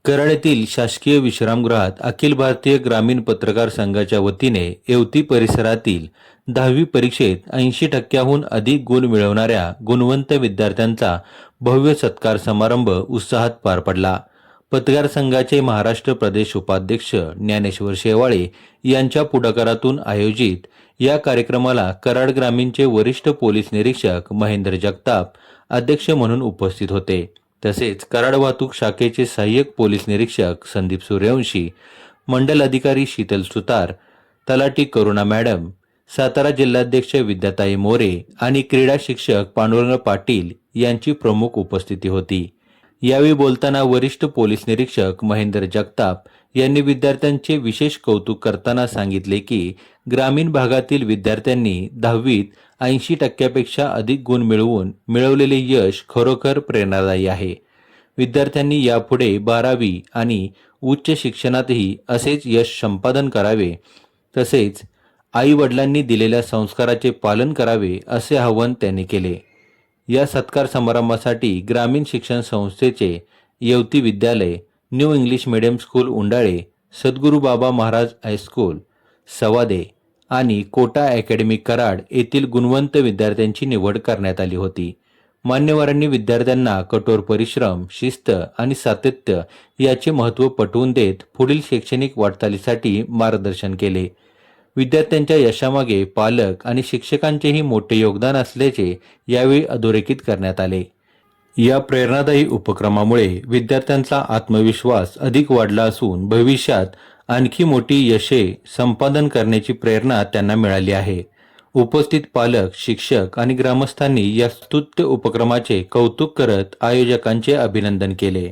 कराड येथील शासकीय विश्रामगृहात अखिल भारतीय ग्रामीण पत्रकार संघाच्या वतीने येवती परिसरातील 10वी परीक्षेत 80% अधिक गुण मिळवणाऱ्या गुणवंत विद्यार्थ्यांचा भव्य सत्कार समारंभ उत्साहात पार पडला। पत्रकार संघाचे महाराष्ट्र प्रदेश उपाध्यक्ष ज्ञानेश्वर शेवाळे यांच्या पुढाकारातून आयोजित या कार्यक्रमाला कराड ग्रामीणचे वरिष्ठ पोलीस निरीक्षक महेंद्र जगताप अध्यक्ष म्हणून उपस्थित होते। तसेच कराड वाहतूक शाखेचे सहाय्यक पोलीस निरीक्षक संदीप सूर्यवंशी, मंडल अधिकारी शीतल सुतार, तलाठी करुणा मॅडम, सातारा जिल्हाध्यक्ष विद्याताई मोरे आणि क्रीडा शिक्षक पांडुरंग पाटील यांची प्रमुख उपस्थिती होती। यावेळी बोलताना वरिष्ठ पोलीस निरीक्षक महेंद्र जगताप यांनी विद्यार्थ्यांचे विशेष कौतुक करताना सांगितले की ग्रामीण भागातील विद्यार्थ्यांनी 10वीत 80% अधिक गुण मिळवून मिळवलेले यश खरोखर प्रेरणादायी आहे। विद्यार्थ्यांनी यापुढे 12वी आणि उच्च शिक्षणातही असेच यश संपादन करावे, तसेच आई वडिलांनी दिलेल्या संस्काराचे पालन करावे असे आवाहन त्यांनी केले। या सत्कार समारंभासाठी ग्रामीण शिक्षण संस्थेचे येवती विद्यालय, new English medium school Undale, सद्गुरू बाबा महाराज हायस्कूल सवादे आणि कोटा अकॅडमी कराड येथील गुणवंत विद्यार्थ्यांची निवड करण्यात आली होती। मान्यवरांनी विद्यार्थ्यांना कठोर परिश्रम, शिस्त आणि सातत्य याचे महत्त्व पटवून देत पुढील शैक्षणिक वाटचालीसाठी मार्गदर्शन केले। विद्यार्थ्यांच्या यशामागे पालक आणि शिक्षकांचेही मोठे योगदान असल्याचे यावेळी अधोरेखित करण्यात आले। या प्रेरणादायी उपक्रमामुळे विद्यार्थ्यांचा आत्मविश्वास अधिक वाढला असून भविष्यात आणखी मोठी यशे संपादन करण्याची प्रेरणा त्यांना मिळाली आहे। उपस्थित पालक, शिक्षक आणि ग्रामस्थांनी या स्तुत्य उपक्रमाचे कौतुक करत आयोजकांचे अभिनंदन केले।